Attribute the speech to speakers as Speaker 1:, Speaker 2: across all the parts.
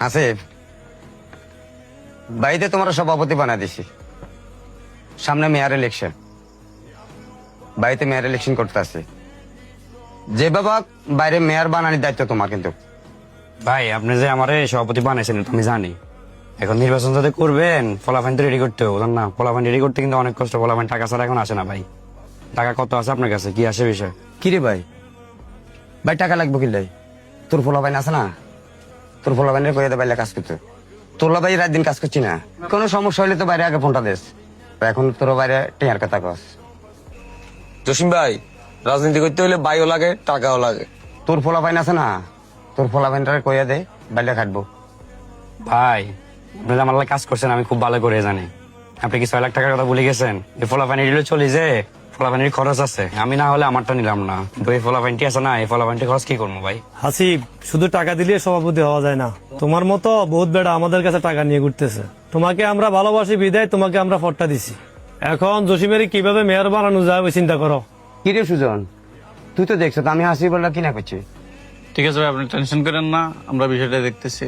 Speaker 1: আসিফ, বাড়িতে তোমার সভাপতি বানা দিছি। সামনে মেয়র ইলেকশন, বাড়িতে মেয়র ইলেকশন করতে আসি। যে বাবা বাইরে মেয়র বানানোর দায়িত্ব তোমার। কিন্তু
Speaker 2: ভাই আপনি যে আমারে সভাপতি বানাইছেন আমি জানি, এখন নির্বাচন যাতে করবেন ফলাফাইন তো রেডি করতে হবে, বুঝলেন না? ফলাফাইন রেডি করতে কিন্তু অনেক কষ্ট। ফলাফাইন টাকা ছাড়া এখন আসে না ভাই। টাকা কত আছে আপনার কাছে, কি আসে বিষয়?
Speaker 1: কিরে ভাই, ভাই টাকা লাগবে কিলাই? তোর ফলাফাইন আছে না? তোর ফলাফাইনের কয়ে দে বাইরে কাজ করতে। তোলা ভাই রাত দিন কাজ করছি না, কোনো সমস্যা হলে তো বাইরে আগে ফোনটা দেস। এখন তোর বাইরে টিয়ার কথা কস।
Speaker 3: জসিম ভাই, রাজনীতি করতে হলে বাইও লাগে, টাকাও লাগে।
Speaker 1: তোর ফলাফাইন আছে না? তোর ফলাফাইনটা কয়ে দে, বাইরে খাটবো।
Speaker 2: ভাই আপনি যে আমার লাগে কাজ করছেন আমি খুব ভালো করে জানি। আপনি কি 6 লাখ টাকার কথা ভুলে গেছেন? এই ফলাফাইন এগুলো চলে যে ফলাফাইনের খরচ আছে, আমি না হলে আমারটা নিলাম না। তো এই ফলাফাইনটি আছে না, এই ফলাফাইনটি খরচ কি করবো ভাই?
Speaker 4: হাসিব, শুধু টাকা দিলে সভাপতি হওয়া যায় না। তোমার মতো বহুত বেড়া আমাদের কাছে টাকা নিয়ে ঘুরতেছে। তোমাকে আমরা ভালোবাসি বিদায় তোমাকে আমরা ফটটা দিছি। এখন জসিমের কিভাবে মেয়র বানানো যায় ওই চিন্তা করো।
Speaker 1: কিরে সুজন, তুই তো দেখছো তো আমি হাসি বললা কিনা করছি।
Speaker 5: ঠিক আছে ভাই, আপনি টেনশন করেন না, আমরা বিষয়টা দেখতেছি।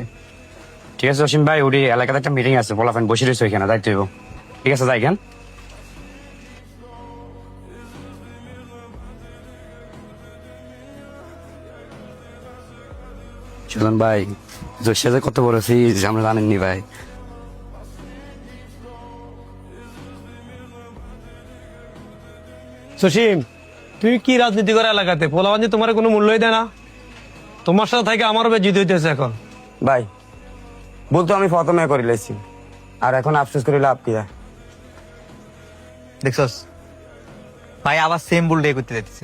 Speaker 2: ঠিক আছে জসিম ভাই, ওটি এলাকাতে একটা মিটিং আছে, ফলাফাইন বসে রয়েছে ওইখানে, দায়িত্ব হইব। ঠিক আছে যাই কেন। সুজন ভাই, জসিয়া যে কত বড় ফিজ আমরা জানেননি ভাই।
Speaker 4: জসিম, তুমি কি রাজনীতি করে এলাকাতে? পোলাবান তোমার কোনো মূল্যই দেয় না। তোমার সাথে থেকে আমারও বেজিত হইতেছে এখন।
Speaker 1: ভাই বলতো আমি প্রথমে করে লাইছি, আর এখন আফসোস করে লাভ কি?
Speaker 6: দেখছস ভাই, আবার সেম ভুল করতে যাচ্ছে।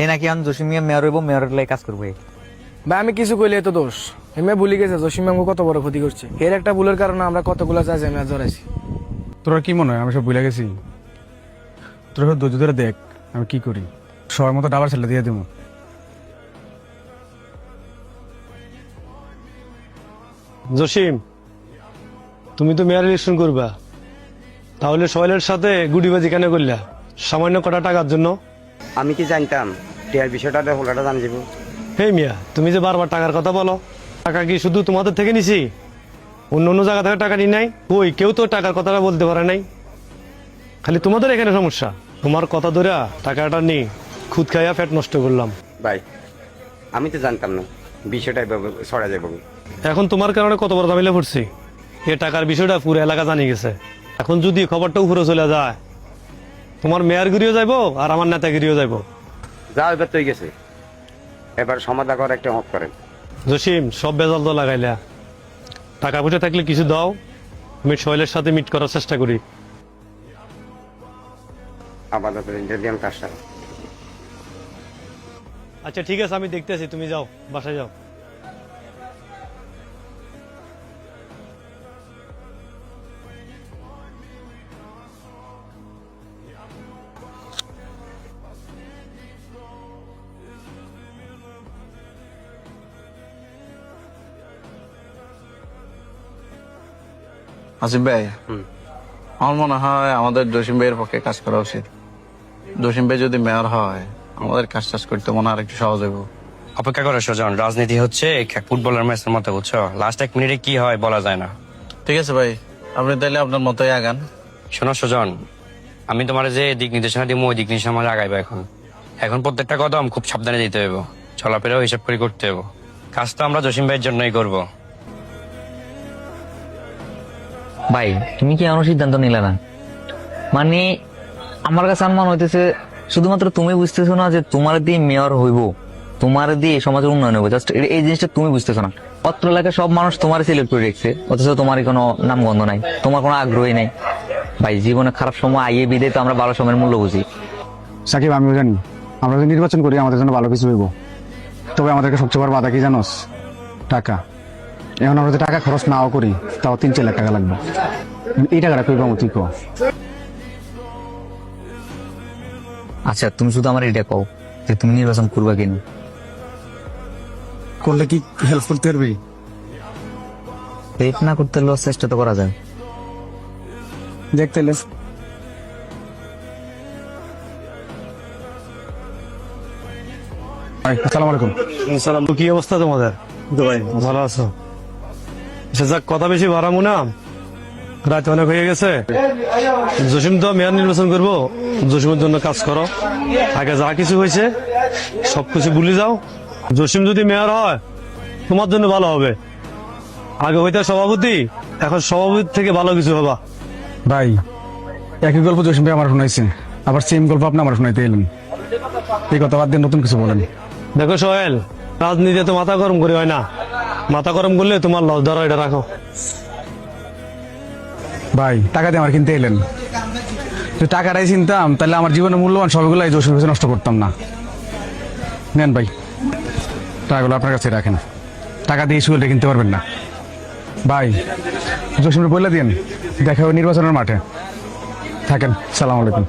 Speaker 6: এ নাকি আমি জসিম মিয়া মেয়র হইব, মেয়রের লাই কাজ করবো।
Speaker 7: ভাই আমি কিছু কইলে তো দোষ। হেমে ভুলে গেছে জসিম আমাকে কত বড় ক্ষতি করছে। এর একটা ভুলের কারণে আমরা কতগুলো চাই আমি জড়াইছি।
Speaker 8: তোরা কি মনে হয় আমি সব ভুলে গেছি? তোরা ধৈর্য ধরে দেখ আমি কি করি, সময় মতো ডাবার ছেলে দিয়ে দেবো।
Speaker 4: জসিম, তুমি তো মেয়র ইলেকশন করবা, তাহলে সোহেলের সাথে গুডিবাজি কেন করলা? সামান্য কটা টাকার জন্য?
Speaker 1: আমি কি জানতাম টিয়ার বিষয়টা হলাটা জানি যাবো?
Speaker 4: হে মিয়া, তুমি যে বারবার টাকার কথা বলো, টাকা কি শুধু তোমাদের থেকে নিছি? অন্য অন্য জায়গা থেকে টাকা নি নাই? ওই কেউ তো টাকার কথাটা বলতে পারে নাই। খালি তোমাদের এখানে সমস্যা। তোমার কথা ধরে টাকাটা নি খুদ খাইয়া ফ্যাট নষ্ট করলাম।
Speaker 1: ভাই আমি তো জানতাম না বিষয়টা এভাবে ছড়া যাবো।
Speaker 4: এখন তোমার কারণে কত বড় ঝামেলা পড়ছি। এ টাকার বিষয়টা পুরো এলাকা জানি গেছে। এখন যদি খবরটা উপরে চলে যায়, তোমার মেয়রগিরিও যাইবো আর আমার নেতাগিরিও যাইবো।
Speaker 1: যা এবার তো গেছে, এবার সমাধা করে একটা মত করেন।
Speaker 4: জসিম, সব বেজাল তো লাগাইলা। টাকা পয়সা থাকলে কিছু দাও, আমি সোহেলের সাথে মিট করার চেষ্টা করি।
Speaker 1: আপাতত ইন্টারভিউ কাজটা।
Speaker 4: আচ্ছা ঠিক আছে, আমি দেখতেছি, তুমি যাও, বাসায় যাও।
Speaker 5: আসিফ ভাই, আমার মনে হয় আমাদের জসিম ভাইয়ের পক্ষে কাজ করা উচিত। জসিম ভাই যদি মেয়র হয় আমাদের কাজ টাজ করতে মনে হয় একটু সহজ হইব।
Speaker 2: অপেক্ষা করো সুজন, রাজনীতি হচ্ছে ফুটবলের ম্যাচের মতো, বুঝছো? লাস্ট 1 মিনিটে কি হয় বলা যায় না।
Speaker 5: ঠিক আছে ভাই, আপনি তাইলে আপনার মতোই আগান।
Speaker 2: শোনো সুজন, আমি তোমার যে দিক নির্দেশনা দিব ওই দিক নির্দেশনা আমার আগাইবো। এখন প্রত্যেকটা কদম খুব সাবধানে দিতে হইব, চলাফেরাও হিসাব করে করতে হইব। কাজ তো আমরা জসিম ভাইয়ের জন্যই করবো।
Speaker 6: ভাই তুমি কি এমন সিদ্ধান্ত নিলে না? মানে আমার কাছে অনুমান হইতেছে শুধুমাত্র তুমি বুঝতেছো না যে তোমার দিয়ে মেয়র হইব, তোমার দিয়ে সমাজের উন্নয়ন হইব। জাস্ট এই জিনিসটা তুমি বুঝতেছো না। অত্র এলাকার সব মানুষ তোমার সিলেক্ট করে রেখেছে, অথচ তোমার কোনো নামগন্ধ নাই, তোমার কোনো আগ্রহী নাই। ভাই জীবনে খারাপ সময় আইয়ে বিদে তো আমরা ভালো সময়ের মূল্য বুঝি।
Speaker 8: সাকিব, আমিও জানি আমরা যদি নির্বাচন করি আমাদের জন্য ভালো কিছু হইব, তবে আমাদেরকে সবচেয়ে বড় বাধা কি জানোস? টাকা। এখন আমরা যদি টাকা খরচ নাও করি তাও 3-4 লাখ টাকা লাগবে। এই টাকাটা কই পাবো তুই কো?
Speaker 6: আচ্ছা তুমি শুধু আমার এটা কও যে তুমি নির্বাচন করবা কিনা।
Speaker 8: করলে কি হেল্প করতে পারবি?
Speaker 6: পেট না করতে হলেও চেষ্টা তো করা যায়।
Speaker 8: দেখতে আসসালামু আলাইকুম।
Speaker 4: সালাম, কি অবস্থা তোমাদের? ভালো আছো? সে যাক, কথা বেশি বাড়াবো না, রাত অনেক হয়ে গেছে। জসিম তো মেয়র নির্বাচন করবো, জসিমের জন্য কাজ করো। আগে যা কিছু হয়েছে সবকিছু ভুলে যাও। জসিম যদি মেয়র হয় তোমার জন্য ভালো হবে। আগে হইতে সভাপতি, এখন সভাপতি থেকে ভালো কিছু হবা।
Speaker 8: ভাই একই গল্প জসিম ভাই আমার শোনাইছে, আবার সেম গল্প আপনি আমার শোনাইতে এলেন। এই কথা বাদ দিয়ে নতুন কিছু বলেন।
Speaker 4: দেখো সোহেল, রাজনীতিতে তো মাথা গরম করে হয় না, মাথা গরম করলে তোমার লস ধরো, এটা রাখো।
Speaker 8: ভাই টাকা দিয়ে আমার কিনতে এলেন, যদি টাকাটাই চিনতাম তাহলে আমার জীবনের মূল্যবান সবগুলো এই জসিম নষ্ট করতাম না। নেন ভাই, টাকাগুলো আপনার কাছে রাখেন, টাকা দিয়ে সুবিধা কিনতে পারবেন না। ভাই জসিমের বলে দিন দেখা হবে নির্বাচনের মাঠে। থাকেন, সালাম আলাইকুম।